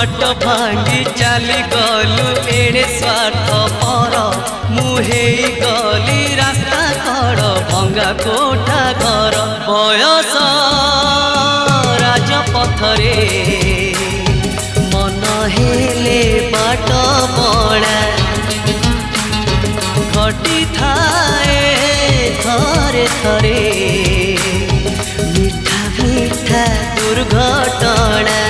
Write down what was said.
बाट भांगी चली गलु एड़े स्वार्थ पर मुहे गली रास्ता कड़ भंगा कोठा घर बयस राजपथरे मन हेले बाट बड़ा घटी थाए थरे थरे मिठा मिठा दुर्घटना।